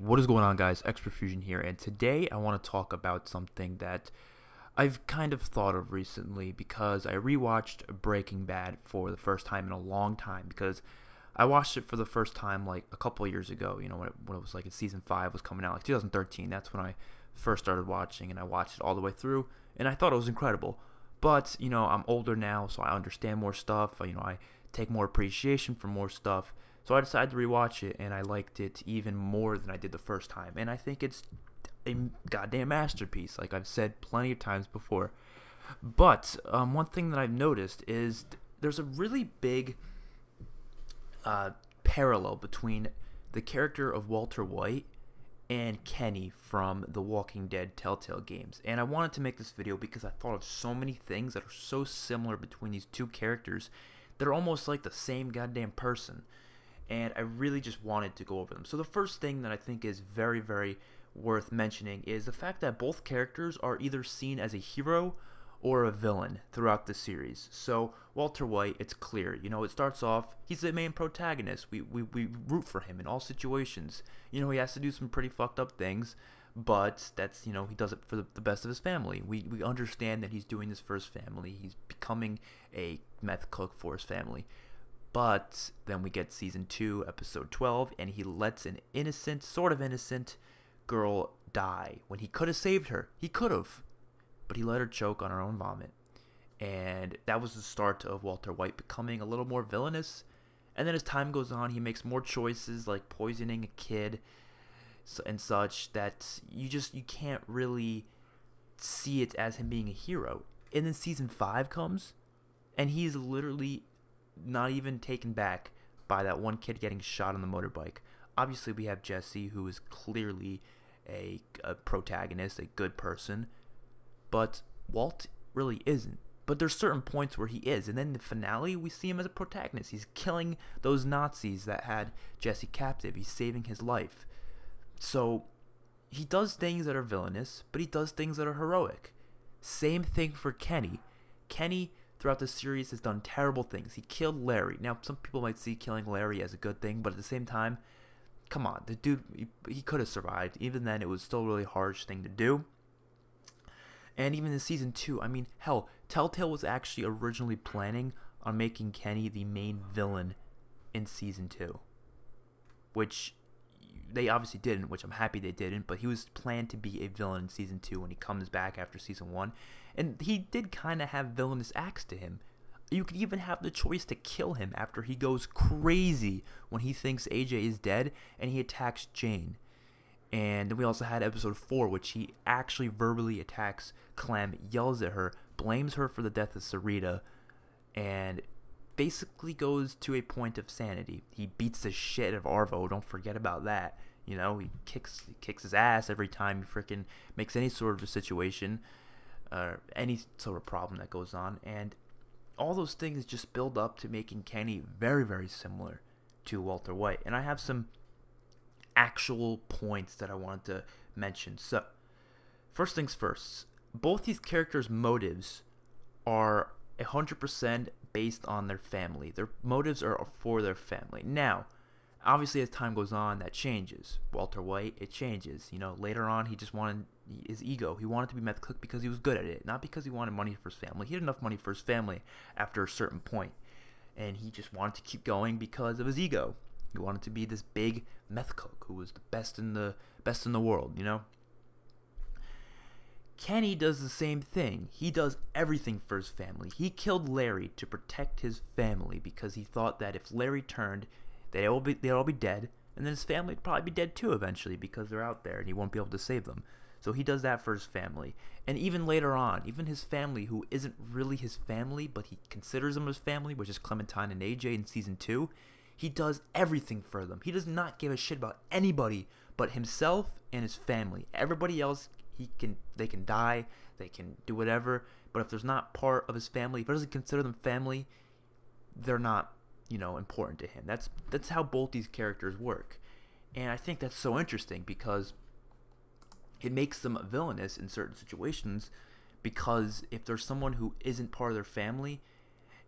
What is going on, guys? XpertFusion here, and today I want to talk about something that I've kind of thought of recently because I rewatched Breaking Bad for the first time in a long time, because I watched it for the first time like a couple of years ago, when it was like season 5 was coming out, like 2013. That's when I first started watching, and I watched it all the way through, and I thought it was incredible. But, I'm older now, so I understand more stuff. I take more appreciation for more stuff. So I decided to rewatch it, and I liked it even more than I did the first time. And I think it's a goddamn masterpiece, like I've said plenty of times before. But one thing that I've noticed is there's a really big parallel between the character of Walter White and Kenny from the Walking Dead Telltale Games. And I wanted to make this video because I thought of so many things that are so similar between these two characters. They're almost like the same goddamn person. And I really just wanted to go over them. So the first thing that I think is very, very worth mentioning is the fact that both characters are either seen as a hero or a villain throughout the series. So Walter White, it's clear, it starts off, he's the main protagonist. We root for him in all situations. He has to do some pretty fucked up things, but that's, he does it for the best of his family. We understand that he's doing this for his family. He's becoming a meth cook for his family. But then we get season 2, episode 12, and he lets an innocent, sort of innocent girl die when he could have saved her. He could have, but he let her choke on her own vomit. And that was the start of Walter White becoming a little more villainous. And then as time goes on, he makes more choices like poisoning a kid and such that you can't really see it as him being a hero. And then season 5 comes, and he's literally not even taken back by that one kid getting shot on the motorbike. Obviously, we have Jesse, who is clearly a protagonist, a good person, but Walt really isn't. But there's certain points where he is, and then in the finale, we see him as a protagonist. He's killing those Nazis that had Jesse captive. He's saving his life. So he does things that are villainous, but he does things that are heroic. Same thing for Kenny. Kenny, throughout the series, has done terrible things. He killed Larry. Now, some people might see killing Larry as a good thing, but at the same time, come on, the dude, he could have survived. Even then, it was still a really harsh thing to do. And even in season 2, hell, Telltale was actually originally planning on making Kenny the main villain in season 2, which they obviously didn't, which I'm happy they didn't, but he was planned to be a villain in season 2 when he comes back after season 1. And he did kind of have villainous acts to him. You could even have the choice to kill him after he goes crazy when he thinks AJ is dead and he attacks Jane. And then we also had episode 4, which he actually verbally attacks Clem, yells at her, blames her for the death of Sarita, and basically goes to a point of sanity. He beats the shit out of Arvo, don't forget about that. He kicks his ass every time he freaking makes any sort of a situation, any sort of problem that goes on, and all those things just build up to making Kenny very, very similar to Walter White. And I have some actual points that I wanted to mention. So, first things first, both these characters' motives are 100% based on their family. Their motives are for their family. Now, obviously, as time goes on, that changes. Walter White, it changes. Later on, he just wanted his ego. He wanted to be meth cook because he was good at it, not because he wanted money for his family. He had enough money for his family after a certain point, and he just wanted to keep going because of his ego. He wanted to be this big meth cook who was the best in the world. Kenny does the same thing. He does everything for his family. He killed Larry to protect his family because he thought that if Larry turned, they'd all be dead, and then his family would probably be dead too eventually because they're out there and he won't be able to save them. So he does that for his family. And even later on, even his family, who isn't really his family, but he considers them his family, which is Clementine and AJ in season 2, he does everything for them. He does not give a shit about anybody but himself and his family. Everybody else, they can die, they can do whatever, but if there's not part of his family, if he doesn't consider them family, they're not, important to him. That's how both these characters work. And I think that's so interesting because it makes them villainous in certain situations, because if there's someone who isn't part of their family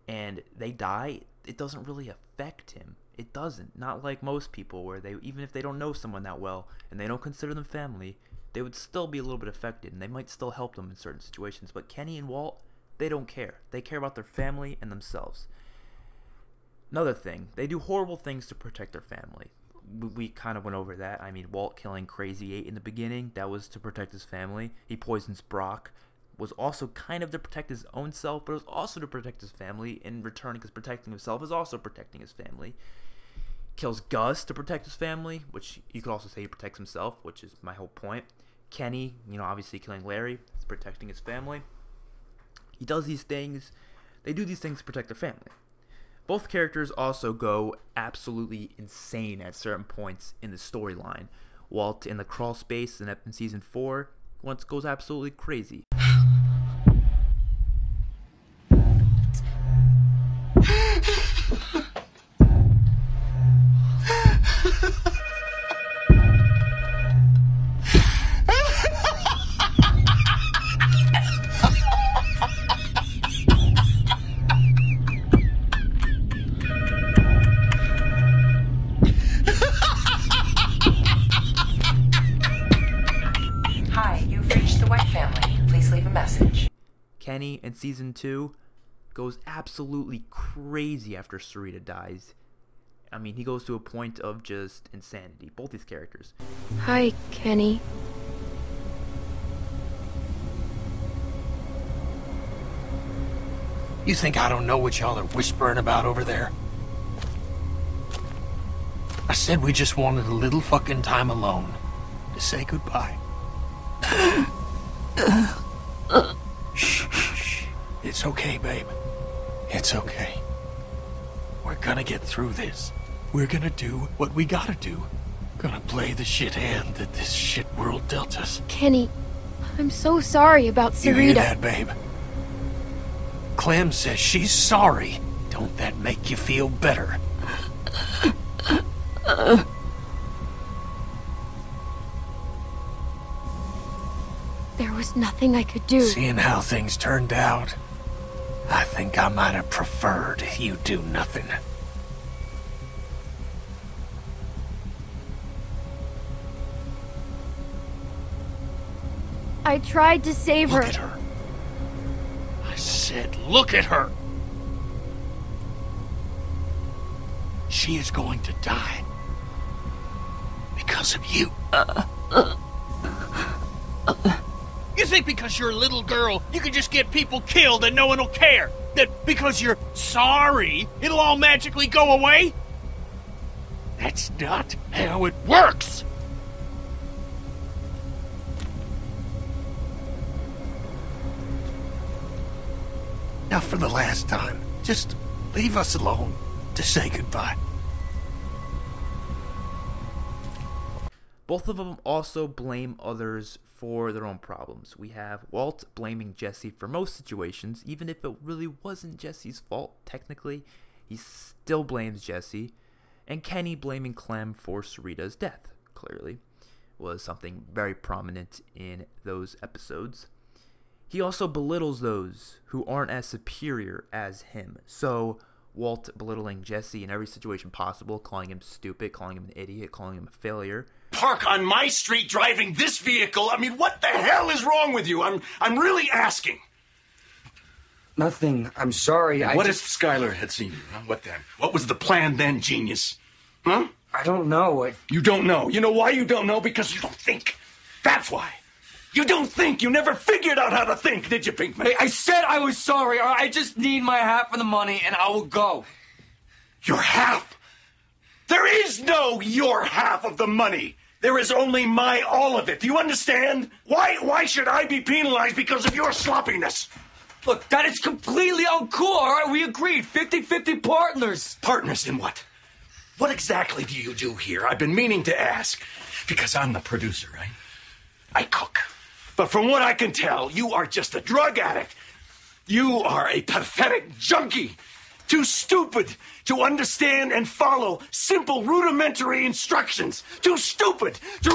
and they die, it doesn't really affect him. It doesn't. Not like most people, where they, even if they don't know someone that well and they don't consider them family, they would still be a little bit affected and they might still help them in certain situations. But Kenny and Walt, they don't care. They care about their family and themselves. Another thing, they do horrible things to protect their family. We kind of went over that. I mean, Walt killing Crazy 8 in the beginning, that was to protect his family. He poisons Brock, was also kind of to protect his own self, but it was also to protect his family in return, because protecting himself is also protecting his family. Kills Gus to protect his family, which you could also say he protects himself, which is my whole point. Kenny, obviously killing Larry, is protecting his family. He does these things, they do these things to protect their family. Both characters also go absolutely insane at certain points in the storyline. Walt in the crawl space in Season 4 once goes absolutely crazy. Kenny in Season 2 goes absolutely crazy after Sarita dies. I mean, he goes to a point of just insanity. Both these characters. Hi, Kenny. You think I don't know what y'all are whispering about over there? I said we just wanted a little fucking time alone to say goodbye. Shh, shh, shh. It's okay, babe. It's okay. We're gonna get through this. We're gonna do what we gotta do. Gonna play the shit hand that this shit world dealt us. Kenny, I'm so sorry about Sarita. You hear that, babe? Clem says she's sorry. Don't that make you feel better? There was nothing I could do. Seeing how things turned out, I think I might have preferred you do nothing. I tried to save her. Look at her. I said, look at her. She is going to die. Because of you. You think because you're a little girl, you can just get people killed and no one will care? That because you're sorry, it'll all magically go away? That's not how it works! Now for the last time, just leave us alone to say goodbye. Both of them also blame others for their own problems. We have Walt blaming Jesse for most situations, even if it really wasn't Jesse's fault, technically. He still blames Jesse. And Kenny blaming Clem for Sarita's death, clearly. Was something very prominent in those episodes. He also belittles those who aren't as superior as him. So, Walt belittling Jesse in every situation possible, calling him stupid, calling him an idiot, calling him a failure. Park on my street driving this vehicle? I mean, what the hell is wrong with you? I'm really asking. Nothing. I'm sorry. What if Skylar had seen you? Huh? What then? What was the plan then, genius? Huh? I don't know. You don't know. You know why you don't know? Because you don't think. That's why. You don't think. You never figured out how to think, did you, Pinkman? Hey, I said I was sorry. I just need my half of the money and I will go. Your half? There is no your half of the money. There is only my all of it. Do you understand? Why should I be penalized because of your sloppiness? Look, that is completely uncool, all right? We agreed. 50-50 partners. Partners in what? What exactly do you do here? I've been meaning to ask. Because I'm the producer, right? I cook. But from what I can tell, you are just a drug addict. You are a pathetic junkie. Too stupid to understand and follow simple rudimentary instructions. Too stupid to...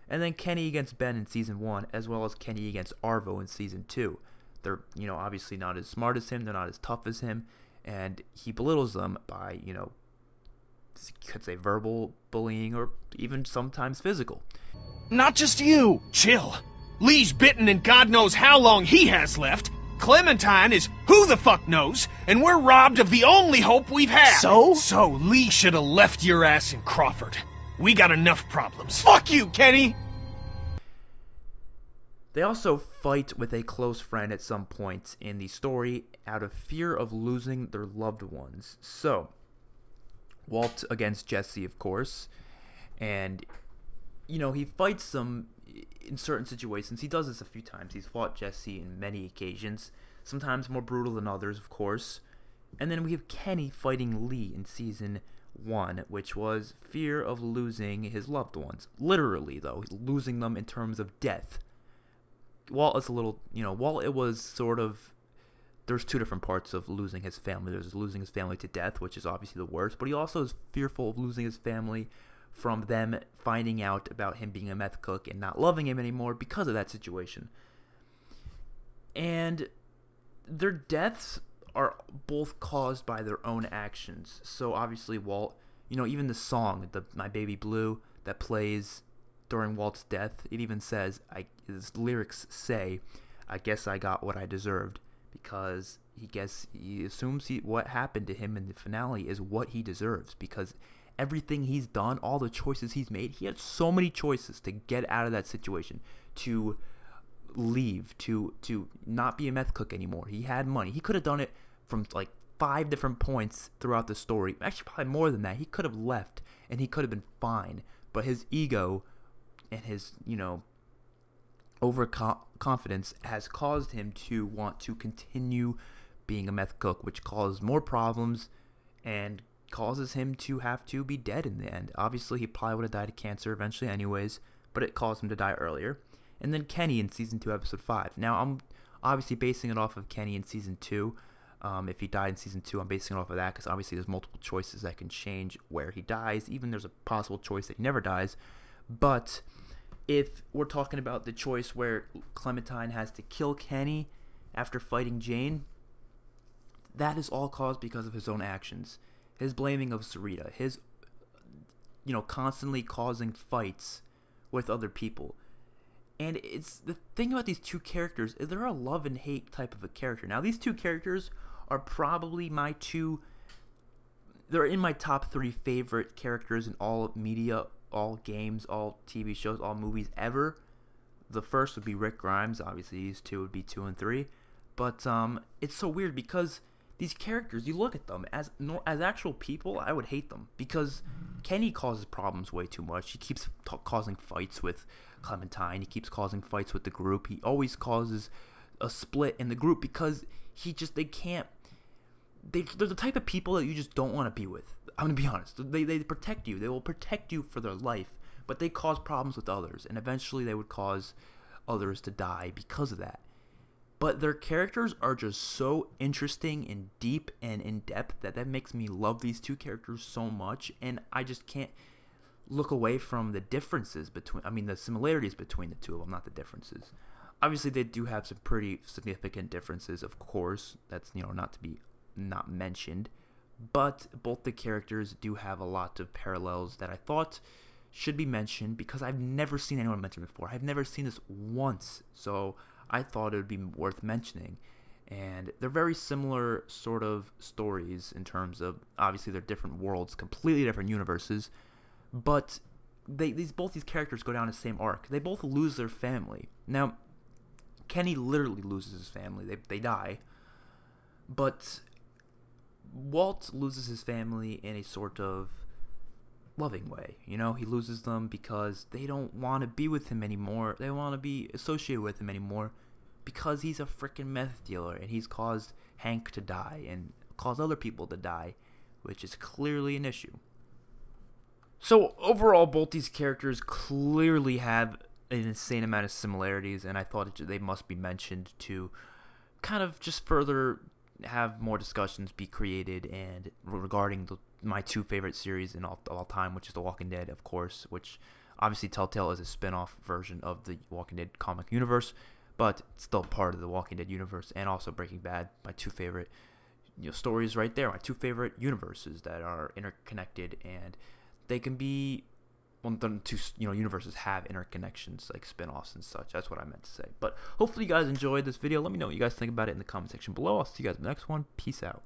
And then Kenny against Ben in Season 1, as well as Kenny against Arvo in Season 2. They're, obviously not as smart as him, they're not as tough as him, and he belittles them by, you know, could say verbal bullying or even sometimes physical. Not just you. Chill. Lee's bitten and God knows how long he has left. Clementine is who the fuck knows, and we're robbed of the only hope we've had. So Lee should have left your ass in Crawford. We got enough problems. Fuck you, Kenny! They also fight with a close friend at some point in the story out of fear of losing their loved ones. So, Walt against Jesse, of course, and, you know, he fights them in certain situations. He does this a few times. He's fought Jesse in many occasions, sometimes more brutal than others, of course. And then we have Kenny fighting Lee in Season 1, which was fear of losing his loved ones. Literally, though, losing them in terms of death. Walt is a little, you know, Walt, it was sort of, there's two different parts of losing his family. There's losing his family to death, which is obviously the worst, but he also is fearful of losing his family from them finding out about him being a meth cook and not loving him anymore because of that situation. And their deaths are both caused by their own actions. So obviously Walt, you know, even the song, My Baby Blue, that plays during Walt's death, it even says, his lyrics say, I guess I got what I deserved, because he assumes what happened to him in the finale is what he deserves, because everything he's done, all the choices he's made, he had so many choices to get out of that situation, to leave, to not be a meth cook anymore. He had money. He could have done it from like 5 different points throughout the story. Actually, probably more than that. He could have left and he could have been fine. But his ego and his, you know, overconfidence has caused him to want to continue being a meth cook, which causes more problems and causes him to have to be dead in the end. Obviously, he probably would have died of cancer eventually anyways, but it caused him to die earlier. And then Kenny in Season 2, Episode 5. Now, I'm obviously basing it off of Kenny in Season 2. If he died in Season 2, I'm basing it off of that, because obviously there's multiple choices that can change where he dies. Even there's a possible choice that he never dies. But if we're talking about the choice where Clementine has to kill Kenny after fighting Jane, that is all caused because of his own actions. His blaming of Sarita, his, you know, constantly causing fights with other people. And it's the thing about these two characters is they're a love and hate type of a character. Now, these two characters are probably they're in my top 3 favorite characters in all media, all games, all TV shows, all movies ever. The first would be Rick Grimes. Obviously, these two would be 2 and 3. But it's so weird because these characters, you look at them as actual people, I would hate them because Kenny causes problems way too much. He keeps causing fights with Clementine. He keeps causing fights with the group. He always causes a split in the group because they're the type of people that you just don't want to be with. I'm going to be honest. They protect you. They will protect you for their life, but they cause problems with others, and eventually they would cause others to die because of that. But their characters are just so interesting and deep and in-depth that makes me love these two characters so much, and I just can't look away from the differences the similarities between the two of them, not the differences. Obviously, they do have some pretty significant differences, of course. That's, you know, not to be not mentioned. But both the characters do have a lot of parallels that I thought should be mentioned because I've never seen anyone mention it before. I've never seen this once, so I thought it would be worth mentioning. And they're very similar sort of stories in terms of, obviously they're different worlds, completely different universes, but both these characters go down the same arc. They both lose their family. Now, Kenny literally loses his family. They die. But Walt loses his family in a sort of loving way. You know, he loses them because they don't want to be with him anymore. They don't want to be associated with him anymore because he's a freaking meth dealer and he's caused Hank to die and caused other people to die, which is clearly an issue. So overall, both these characters clearly have an insane amount of similarities, and I thought they must be mentioned to kind of just further have more discussions be created and regarding my 2 favorite series in all time, which is The Walking Dead, of course, which obviously Telltale is a spin-off version of the Walking Dead comic universe, but it's still part of the Walking Dead universe, and also Breaking Bad, my 2 favorite stories right there. My two favorite universes that are interconnected, and they can be, well, the two universes have interconnections like spin-offs and such. That's what I meant to say. But hopefully you guys enjoyed this video. Let me know what you guys think about it in the comment section below. I'll see you guys in the next one. Peace out.